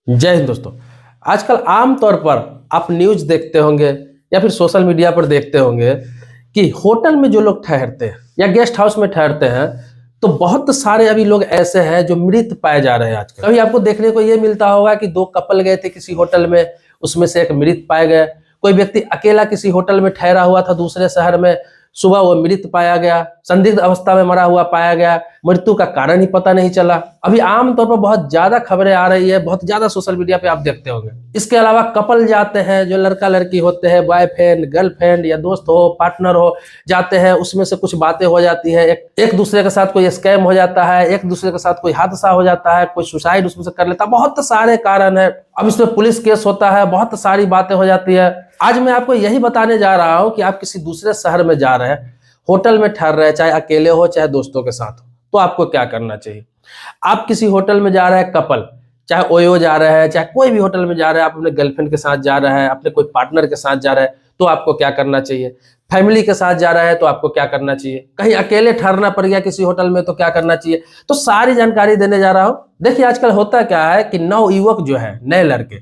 जय हिंद दोस्तों। आजकल आम तौर पर आप न्यूज़ देखते होंगे या फिर सोशल मीडिया पर देखते होंगे कि होटल में जो लोग ठहरते हैं या गेस्ट हाउस में ठहरते हैं तो बहुत सारे अभी लोग ऐसे हैं जो मृत पाए जा रहे हैं। आजकल कभी आपको देखने को ये मिलता होगा कि दो कपल गए थे किसी होटल में, उसमें से एक मृत पाए गए। कोई व्यक्ति अकेला किसी होटल में ठहरा हुआ था दूसरे शहर में, सुबह वो मृत पाया गया, संदिग्ध अवस्था में मरा हुआ पाया गया, मृत्यु का कारण ही पता नहीं चला। अभी आमतौर पर बहुत ज्यादा खबरें आ रही है, बहुत ज्यादा सोशल मीडिया पे आप देखते होंगे। इसके अलावा कपल जाते हैं, जो लड़का लड़की होते हैं, बॉयफ्रेंड गर्लफ्रेंड या दोस्त हो पार्टनर हो, जाते हैं, उसमें से कुछ बातें हो जाती है, एक दूसरे के साथ कोई स्कैम हो जाता है, एक दूसरे के साथ कोई हादसा हो जाता है, कोई सुसाइड उसमें से कर लेता है। बहुत सारे कारण है। अब इसमें पुलिस केस होता है, बहुत सारी बातें हो जाती है। आज मैं आपको यही बताने जा रहा हूं कि आप किसी दूसरे शहर में जा रहे हैं, होटल में ठहर रहे हैं, चाहे अकेले हो चाहे दोस्तों के साथ हो, तो आपको क्या करना चाहिए। आप किसी होटल में जा रहे हैं कपल, चाहे ओयो जा रहे हैं, चाहे कोई भी होटल में जा रहे हैं, आप अपने गर्लफ्रेंड के साथ जा रहे हैं, अपने कोई पार्टनर के साथ जा रहे हैं, तो आपको क्या करना चाहिए। फैमिली के साथ जा रहा है तो आपको क्या करना चाहिए। कहीं अकेले ठहरना पड़ गया किसी होटल में तो क्या करना चाहिए। तो सारी जानकारी देने जा रहा हूं। देखिए आजकल होता क्या है कि नवयुवक जो है, नए लड़के,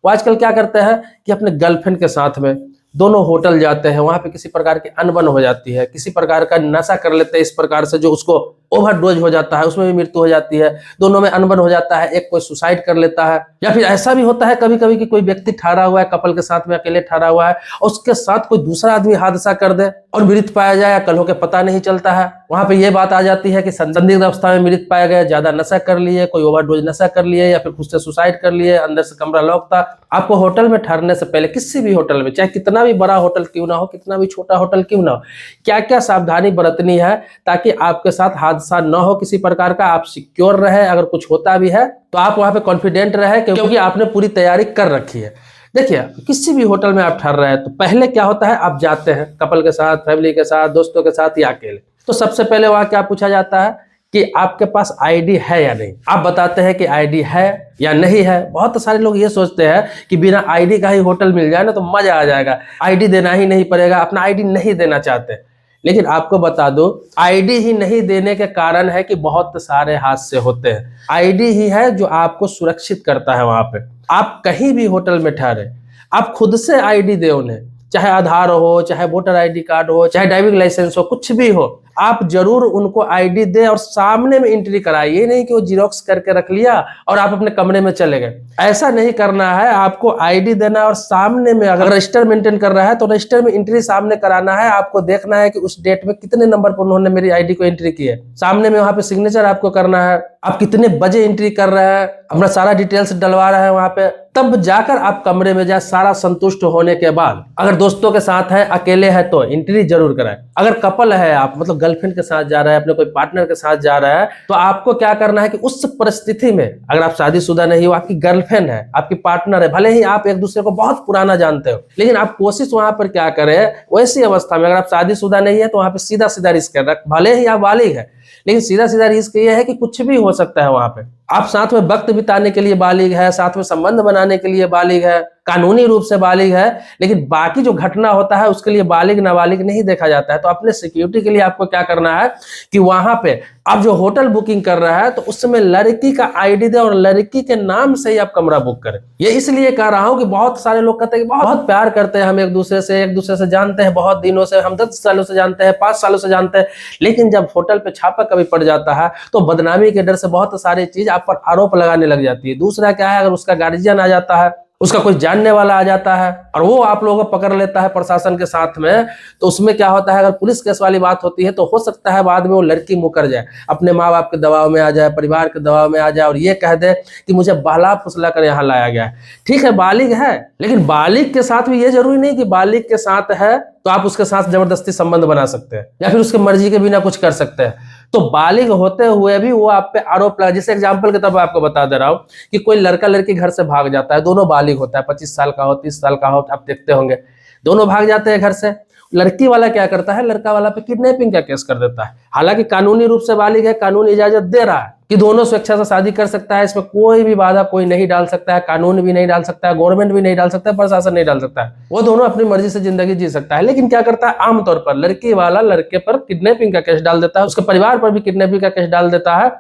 वो आजकल क्या करते हैं कि अपने गर्लफ्रेंड के साथ में दोनों होटल जाते हैं, वहां पे किसी प्रकार की अनबन हो जाती है, किसी प्रकार का नशा कर लेते हैं, इस प्रकार से जो उसको ओवरडोज हो जाता है, उसमें भी मृत्यु हो जाती है, दोनों में अनबन हो जाता है, एक कोई सुसाइड कर लेता है। या फिर ऐसा भी होता है कभी कभी कि कोई व्यक्ति ठहरा हुआ है कपल के साथ में, अकेले ठहरा हुआ है, और उसके साथ कोई दूसरा आदमी हादसा कर दे और मृत पाया जाए, या कल हो के पता नहीं चलता है। वहां पे ये बात आ जाती है कि संदिग्ध अवस्था में मृत पाया गया, ज्यादा नशा कर लिए, कोई ओवरडोज नशा कर लिए, या फिर खुद से सुसाइड कर लिए, अंदर से कमरा लॉक था। आपको होटल में ठहरने से पहले किसी भी होटल में, चाहे कितना भी बड़ा होटल क्यों ना हो, कितना भी छोटा होटल क्यों ना हो, क्या क्या सावधानी बरतनी है ताकि आपके साथ हादसा न हो किसी प्रकार का, आप सिक्योर रहे। अगर कुछ होता भी है तो आप वहां पे कॉन्फिडेंट रहे, क्योंकि आपने पूरी तैयारी कर रखी है। देखिए किसी भी होटल में आप ठहर रहे हैं तो पहले क्या होता है, आप जाते हैं कपल के साथ, फैमिली के साथ, दोस्तों के साथ या अकेले, तो सबसे पहले वहां क्या पूछा जाता है कि आपके पास आईडी है या नहीं। आप बताते हैं कि आईडी है या नहीं है। बहुत सारे लोग ये सोचते हैं कि बिना आईडी का ही होटल मिल जाए ना तो मजा आ जाएगा, आईडी देना ही नहीं पड़ेगा, अपना आईडी नहीं देना चाहते। लेकिन आपको बता दो, आईडी ही नहीं देने के कारण है कि बहुत सारे हादसे होते हैं। आईडी ही है जो आपको सुरक्षित करता है। वहां पे आप कहीं भी होटल में ठहरे, आप खुद से आईडी दे उन्हें, चाहे आधार हो, चाहे वोटर आईडी कार्ड हो, चाहे ड्राइविंग लाइसेंस हो, कुछ भी हो, आप जरूर उनको आईडी दे और सामने में एंट्री कराइए। ये नहीं कि वो जीरोक्स करके रख लिया और आप अपने कमरे में चले गए, ऐसा नहीं करना है। आपको आईडी देना और सामने में, अगर रजिस्टर मेंटेन कर रहा है तो रजिस्टर में एंट्री सामने कराना है। आपको देखना है कि उस डेट में कितने नंबर पर उन्होंने मेरी आईडी को एंट्री की है, सामने में वहां पे सिग्नेचर आपको करना है, आप कितने बजे एंट्री कर रहे हैं, अपना सारा डिटेल्स डलवा रहे हैं वहां पे, तब जाकर आप कमरे में जाए। सारा संतुष्ट होने के बाद, अगर दोस्तों के साथ है, अकेले है तो एंट्री जरूर कराएं। अगर कपल है, आप मतलब गर्लफ्रेंड के साथ जा रहे हैं, अपने कोई पार्टनर के साथ जा रहा है, तो आपको क्या करना है कि उस परिस्थिति में, अगर आप शादीशुदा नहीं हो, आपकी गर्लफ्रेंड है, आपकी पार्टनर है, भले ही आप एक दूसरे को बहुत पुराना जानते हो, लेकिन आप कोशिश वहां पर क्या करें, वैसी अवस्था में, अगर आप शादीशुदा नहीं है तो वहां पर सीधा सीधा रिस्क है। भले ही आप बालिग है, लेकिन सीधा सीधा रिस्क ये है कि कुछ भी हो सकता है। वहां पे आप साथ में वक्त बिताने के लिए बालिग है, साथ में संबंध बनाने के लिए बालिग है, कानूनी रूप से बालिग है, लेकिन बाकी जो घटना होता है उसके लिए बालिग नाबालिग नहीं देखा जाता है। तो अपने सिक्योरिटी के लिए आपको क्या करना है कि वहां पे आप जो होटल बुकिंग कर रहा है तो उसमें लड़की का आईडी दे और लड़की के नाम से ही आप कमरा बुक करें। ये इसलिए कह रहा हूं कि बहुत सारे लोग कहते हैं कि बहुत प्यार करते हैं हम एक दूसरे से जानते हैं बहुत दिनों से, हम 10 सालों से जानते हैं, 5 सालों से जानते हैं, लेकिन जब होटल पे छापा कभी पड़ जाता है तो बदनामी के डर से बहुत सारी चीज आप पर आरोप लगाने लग जाती है। दूसरा क्या है, अगर उसका गार्जियन आ जाता है, उसका कोई जानने वाला आ जाता है और वो आप लोगों को पकड़ लेता है प्रशासन के साथ में, तो उसमें क्या होता है, अगर पुलिस केस वाली बात होती है तो हो सकता है बाद में वो लड़की मुकर जाए, अपने माँ बाप के दबाव में आ जाए, परिवार के दबाव में आ जाए और ये कह दे कि मुझे बहला फुसला कर यहाँ लाया गया है। ठीक है, बालिग है, लेकिन बालिग के साथ भी ये जरूरी नहीं कि बालिग के साथ है तो आप उसके साथ जबरदस्ती संबंध बना सकते हैं या फिर उसके मर्जी के बिना कुछ कर सकते हैं। तो बालिग होते हुए भी वो आप पे आरोप लगा, जैसे एग्जांपल के तौर पर आपको बता दे रहा हूं कि कोई लड़का लड़की घर से भाग जाता है, दोनों बालिग होता है, 25 साल का हो, 30 साल का हो, आप देखते होंगे, दोनों भाग जाते हैं घर से। लड़की वाला क्या करता है, लड़का वाला पे किडनैपिंग का केस कर देता है। हालांकि कानूनी रूप से बालिग है, कानून इजाजत दे रहा है कि दोनों स्वेच्छा से शादी कर सकता है, इसमें कोई भी बाधा कोई नहीं डाल सकता है, कानून भी नहीं डाल सकता है, गवर्नमेंट भी नहीं डाल सकता है, प्रशासन नहीं डाल सकता है, वो दोनों अपनी मर्जी से जिंदगी जी सकता है। लेकिन क्या करता है, आमतौर पर लड़की वाला लड़के पर किडनैपिंग का केस डाल देता है, उसके परिवार पर भी किडनैपिंग का केस डाल देता है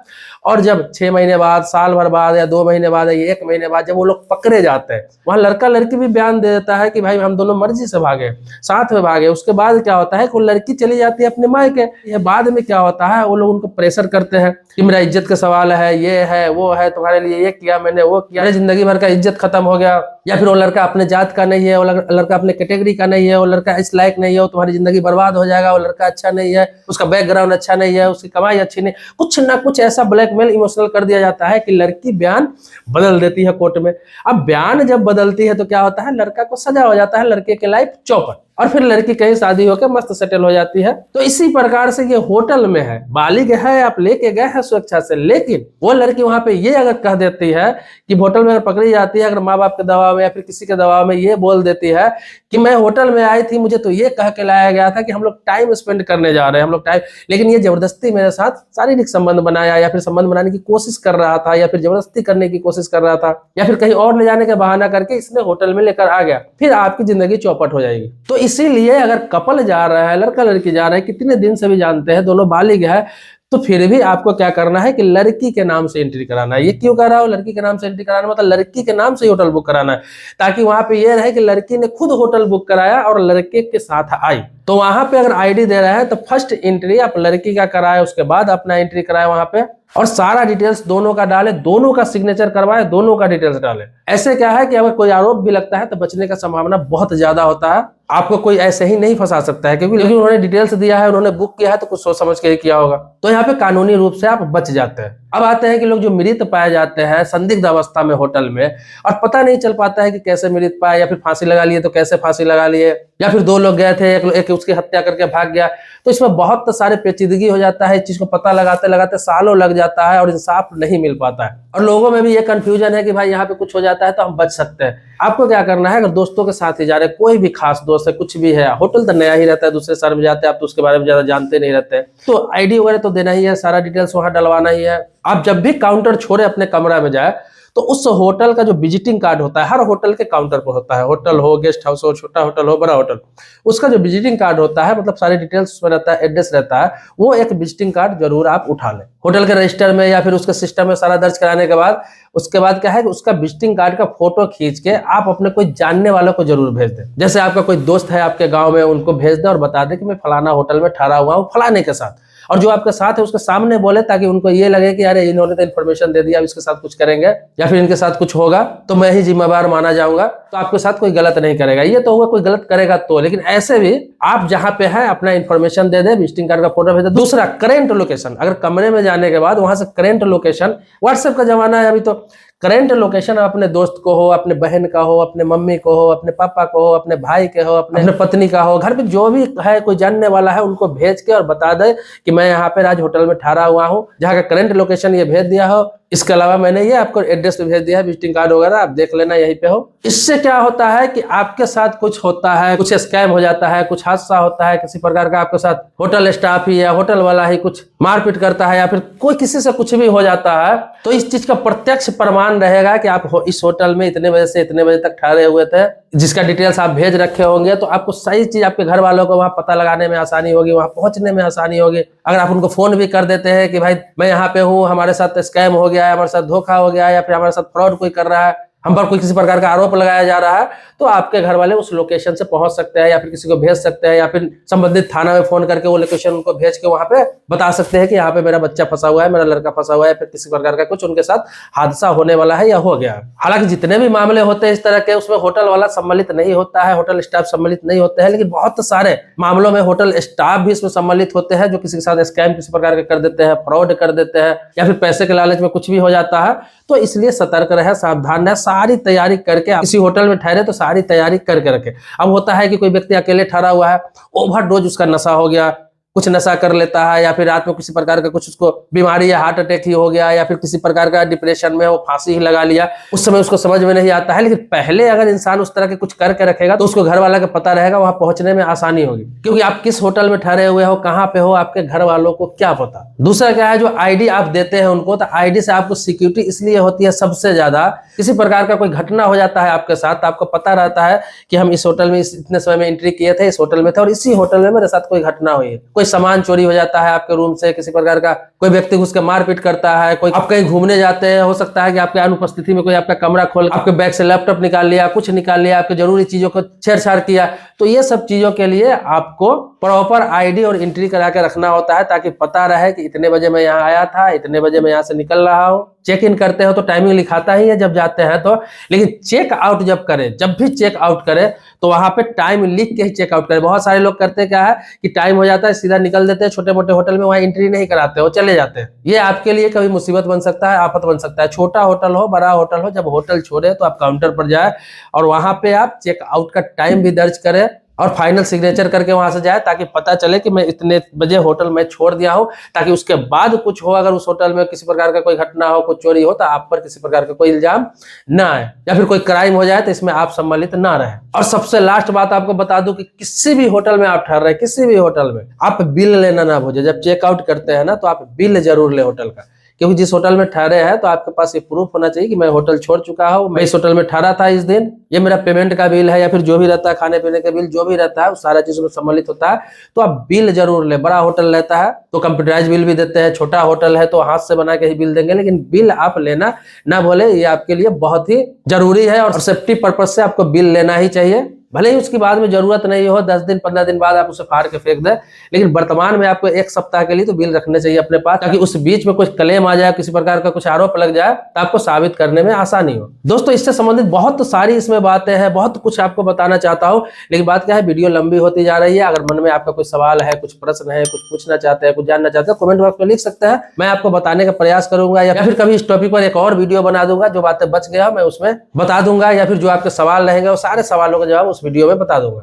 और जब 6 महीने बाद, साल भर बाद या 2 महीने बाद या 1 महीने बाद जब वो लोग पकड़े जाते हैं, वहां लड़का लड़की भी बयान दे देता है कि भाई हम दोनों मर्जी से भागे, साथ में भागे। उसके बाद क्या होता है कि वो लड़की चली जाती है अपने मायके। ये बाद में क्या होता है, वो लोग उनको प्रेशर करते हैं कि मेरा इज्जत का सवाल है, ये है वो है, तुम्हारे लिए ये किया मैंने, वो किया, जिंदगी भर का इज्जत खत्म हो गया। या फिर वो लड़का अपने जात का नहीं है, वो लड़का अपने कैटेगरी का नहीं है, वो लड़का इस लायक नहीं है, वो तुम्हारी जिंदगी बर्बाद हो जाएगा, वो लड़का अच्छा नहीं है, उसका बैकग्राउंड अच्छा नहीं है, उसकी कमाई अच्छी नहीं, कुछ ना कुछ ऐसा ब्लैकमेल इमोशनल कर दिया जाता है कि लड़की बयान बदल देती है कोर्ट में। अब बयान जब बदलती है तो क्या होता है, लड़का को सजा हो जाता है, लड़के की लाइफ चौपट, और फिर लड़की कहीं शादी होकर मस्त सेटल हो जाती है। तो इसी प्रकार से ये होटल में है, बालिग है, आप लेके गए हैं सुरक्षा से, लेकिन वो लड़की वहां पे ये अगर कह देती है कि होटल में अगर पकड़ी जाती है, अगर माँ बाप के दबाव में या फिर किसी के दबाव में ये बोल देती है कि मैं होटल में आई थी, मुझे तो ये कह के लाया गया था कि हम लोग टाइम स्पेंड करने जा रहे हैं, हम लोग टाइम, लेकिन ये जबरदस्ती मेरे साथ शारीरिक संबंध बनाया या फिर संबंध बनाने की कोशिश कर रहा था या फिर जबरदस्ती करने की कोशिश कर रहा था या फिर कहीं और ले जाने का बहाना करके इसने होटल में लेकर आ गया, फिर आपकी जिंदगी चौपट हो जाएगी। तो इसीलिए अगर कपल जा रहा है, लड़का लड़की जा रहा है, कितने दिन से भी जानते हैं, दोनों बालिग है, तो फिर भी आपको क्या करना है कि लड़की के नाम से एंट्री कराना है। ये क्यों कर रहा हो, लड़की के नाम से एंट्री कराना मतलब लड़की के नाम से होटल बुक कराना है, ताकि वहां पे ये रहे कि लड़की ने खुद होटल बुक कराया और लड़के के साथ आई। तो वहां पे अगर आईडी दे रहा है तो फर्स्ट एंट्री आप लड़की का कराए, उसके बाद अपना एंट्री कराए वहां पे, और सारा डिटेल्स दोनों का डाले, दोनों का सिग्नेचर करवाए, दोनों का डिटेल्स डाले। ऐसे क्या है कि अगर कोई आरोप भी लगता है तो बचने का संभावना बहुत ज्यादा होता है। आपको कोई ऐसे ही नहीं फंसा सकता है, क्योंकि उन्होंने डिटेल्स दिया है, उन्होंने बुक किया है, तो कुछ सोच समझ के ही किया होगा। तो यहाँ पे कानूनी रूप से आप बच जाते हैं। अब आते हैं कि लोग जो मृत पाए जाते हैं संदिग्ध अवस्था में होटल में, और पता नहीं चल पाता है कि कैसे मृत पाए, या फिर फांसी लगा लिए तो कैसे फांसी लगा लिए, या फिर 2 लोग गए थे, एक उसकी हत्या करके भाग गया। तो इसमें बहुत सारे पेचीदगी हो जाता है, इस चीज को पता लगाते लगाते सालों लग जाता है और इंसाफ नहीं मिल पाता है। और लोगों में भी ये कंफ्यूजन है कि भाई यहाँ पे कुछ हो जाता है तो हम बच सकते हैं। आपको क्या करना है, अगर दोस्तों के साथ ही जा रहे, कोई भी खास दोस्त है, कुछ भी है, होटल तो नया ही रहता है, दूसरे शहर में जाते हैं आप तो उसके बारे में ज्यादा जानते नहीं रहते, तो आईडी वगैरह तो देना ही है, सारा डिटेल्स वहां डलवाना ही है। आप जब भी काउंटर छोड़े अपने कमरा में जाए तो उस होटल का जो विजिटिंग कार्ड होता है, हर होटल के काउंटर पर होता है, होटल हो, गेस्ट हाउस हो, छोटा होटल हो, बड़ा होटल, उसका जो विजिटिंग कार्ड होता है, मतलब सारे डिटेल्स उसमें रहता है, एड्रेस रहता है, वो एक विजिटिंग कार्ड जरूर आप उठा लें होटल के रजिस्टर में या फिर उसके सिस्टम में सारा दर्ज कराने के बाद। उसके बाद क्या है कि उसका विजिटिंग कार्ड का फोटो खींच के आप अपने कोई जानने वालों को जरूर भेज दें। जैसे आपका कोई दोस्त है आपके गांव में, उनको भेज दें और बता दें कि मैं फलाना होटल में ठहरा हुआ हूँ फलाने के साथ, और जो आपके साथ है उसके सामने बोले, ताकि उनको ये लगे कि अरे इन्होंने तो इन्फॉर्मेशन दे दिया, अब इसके साथ कुछ करेंगे या फिर इनके साथ कुछ होगा तो मैं ही जिम्मेवार माना जाऊंगा, तो आपके साथ कोई गलत नहीं करेगा। ये तो हुआ कोई गलत करेगा तो, लेकिन ऐसे भी आप जहां पे हैं अपना इन्फॉर्मेशन दे दे, विजिटिंग कार्ड का फोटो भेज दे। दूसरा, करेंट लोकेशन, अगर कमरे में जाने के बाद वहां से करेंट लोकेशन, व्हाट्सएप का जमाना है अभी, तो करेंट लोकेशन अपने दोस्त को हो, अपने बहन का हो, अपने मम्मी को हो, अपने पापा को हो, अपने भाई के हो, अपने पत्नी का हो, घर पे जो भी है कोई जानने वाला है, उनको भेज के और बता दे कि मैं यहाँ पे आज होटल में ठहरा हुआ हूँ, जहाँ का करेंट लोकेशन ये भेज दिया हो, इसके अलावा मैंने ये आपको एड्रेस पे भेज दिया है, विजिटिंग कार्ड वगैरह आप देख लेना यहीं पे हो। इससे क्या होता है कि आपके साथ कुछ होता है, कुछ स्कैम हो जाता है, कुछ हादसा होता है, किसी प्रकार का आपके साथ होटल स्टाफ ही या होटल वाला ही कुछ मारपीट करता है या फिर कोई किसी से कुछ भी हो जाता है, तो इस चीज का प्रत्यक्ष प्रमाण रहेगा कि आप इस होटल में इतने बजे से इतने बजे तक ठहरे हुए थे, जिसका डिटेल्स आप भेज रखे होंगे, तो आपको सही चीज आपके घर वालों को वहां पता लगाने में आसानी होगी, वहां पहुंचने में आसानी होगी। अगर आप उनको फोन भी कर देते हैं कि भाई मैं यहाँ पे हूँ, हमारे साथ स्कैम हो गया है, हमारे साथ धोखा हो गया है, या फिर हमारे साथ फ्रॉड कोई कर रहा है, हम पर कोई किसी प्रकार का आरोप लगाया जा रहा है, तो आपके घर वाले उस लोकेशन से पहुंच सकते हैं या फिर किसी को भेज सकते हैं, या फिर संबंधित थाना में फोन करके वो लोकेशन उनको भेज के वहां पे बता सकते हैं कि यहाँ पे मेरा बच्चा फंसा हुआ है, मेरा लड़का फंसा हुआ है, फिर किसी प्रकार का कुछ उनके साथ हादसा होने वाला है या हो गया है। हालांकि जितने भी मामले होते हैं इस तरह के, उसमें होटल वाला सम्मिलित नहीं होता है, होटल स्टाफ सम्मिलित नहीं होते हैं, लेकिन बहुत सारे मामलों में होटल स्टाफ भी इसमें सम्मिलित होते हैं, जो किसी के साथ स्कैम किसी प्रकार के कर देते हैं, फ्रॉड कर देते हैं, या फिर पैसे के लालच में कुछ भी हो जाता है। तो इसलिए सतर्क रहे, सावधान रहे, सारी तैयारी करके, किसी होटल में ठहरे तो सारी तैयारी करके रखे। अब होता है कि कोई व्यक्ति अकेले ठहरा हुआ है, ओवरडोज उसका नशा हो गया, कुछ नशा कर लेता है, या फिर रात में किसी प्रकार का कुछ उसको बीमारी या हार्ट अटैक ही हो गया, या फिर किसी प्रकार का डिप्रेशन में वो फांसी ही लगा लिया, उस समय उसको समझ में नहीं आता है। लेकिन पहले अगर इंसान उस तरह के कुछ करके रखेगा तो उसको घर वाला का पता रहेगा, वहां पहुंचने में आसानी होगी, क्योंकि आप किस होटल में ठहरे हुए हो, कहाँ पे हो, आपके घर वालों को क्या पता। दूसरा क्या है, जो आईडी आप देते हैं उनको, तो आईडी से आपको सिक्योरिटी इसलिए होती है सबसे ज्यादा, किसी प्रकार का कोई घटना हो जाता है आपके साथ, आपको पता रहता है कि हम इस होटल में इतने समय में एंट्री किए थे, इस होटल में थे और इसी होटल में मेरे साथ कोई घटना हुई है, कोई सामान चोरी हो जाता है आपके रूम से, किसी प्रकार का कोई व्यक्ति घुस के मारपीट करता है, कोई आप कहीं घूमने जाते हैं, हो सकता है कि आपके अनुपस्थिति में कोई आपका कमरा खोल आपके बैग से लैपटॉप निकाल लिया, कुछ निकाल लिया, आपके जरूरी चीजों को छेड़छाड़ किया। तो ये सब चीजों के लिए आपको प्रॉपर आईडी और एंट्री करा के रखना होता है, ताकि पता रहे कि इतने बजे मैं यहाँ आया था, इतने बजे मैं यहाँ से निकल रहा हूँ। चेक इन करते हो तो टाइमिंग लिखाता ही है जब जाते हैं तो, लेकिन चेक आउट जब करें, जब भी चेक आउट करें तो वहां पे टाइम लिख के ही चेक आउट करें। बहुत सारे लोग करते क्या है कि टाइम हो जाता है सीधा निकल देते हैं, छोटे मोटे होटल में वहां एंट्री नहीं कराते हो, चले जाते हैं। ये आपके लिए कभी मुसीबत बन सकता है, आफत बन सकता है। छोटा होटल हो बड़ा होटल हो, जब होटल छोड़े तो आप काउंटर पर जाए और वहां पे आप चेक आउट का टाइम भी दर्ज करें और फाइनल सिग्नेचर करके वहां से जाए, ताकि पता चले कि मैं इतने बजे होटल में छोड़ दिया हूं, ताकि उसके बाद कुछ हो, अगर उस होटल में किसी प्रकार का कोई घटना हो, कुछ चोरी हो, तो आप पर किसी प्रकार का कोई इल्जाम ना आए, या फिर कोई क्राइम हो जाए तो इसमें आप सम्मिलित ना रहे। और सबसे लास्ट बात आपको बता दूं कि किसी भी होटल में आप ठहर रहे हैं, किसी भी होटल में आप बिल लेना ना भूलें। जब चेकआउट करते हैं ना तो आप बिल जरूर ले होटल का, क्योंकि जिस होटल में ठहरे हैं तो आपके पास ये प्रूफ होना चाहिए कि मैं होटल छोड़ चुका हूं, मैं इस होटल में ठहरा था इस दिन, ये मेरा पेमेंट का बिल है, या फिर जो भी रहता है खाने पीने का बिल जो भी रहता है, उस सारा चीज में सम्मिलित होता है। तो आप बिल जरूर ले। बड़ा होटल लेता है तो कंप्यूटराइज बिल भी देते हैं, छोटा होटल है तो हाथ से बना के ही बिल देंगे, लेकिन बिल आप लेना ना भूले, ये आपके लिए बहुत ही जरूरी है और सेफ्टी पर्पज से आपको बिल लेना ही चाहिए। भले ही उसकी बाद में जरूरत नहीं हो, 10 दिन 15 दिन बाद आप उसे फाड़ के फेंक दें, लेकिन वर्तमान में आपको 1 सप्ताह के लिए तो बिल रखने चाहिए अपने पास, ताकि उस बीच में कुछ क्लेम आ जाए, किसी प्रकार का कुछ आरोप लग जाए तो आपको साबित करने में आसानी हो। दोस्तों, इससे संबंधित बहुत सारी इसमें बातें हैं, बहुत कुछ आपको बताना चाहता हूँ, लेकिन बात क्या है, वीडियो लंबी होती जा रही है। अगर मन में आपका कोई सवाल है, कुछ प्रश्न है, कुछ पूछना चाहते हैं, कुछ जानना चाहते हैं, कमेंट बॉक्स में लिख सकते हैं, मैं आपको बताने का प्रयास करूंगा, या फिर कभी इस टॉपिक पर एक और वीडियो बना दूंगा, जो बातें बच गया मैं उसमें बता दूंगा, या फिर जो आपके सवाल रहेंगे वो सारे सवालों का जवाब उस वीडियो में बता दूंगा।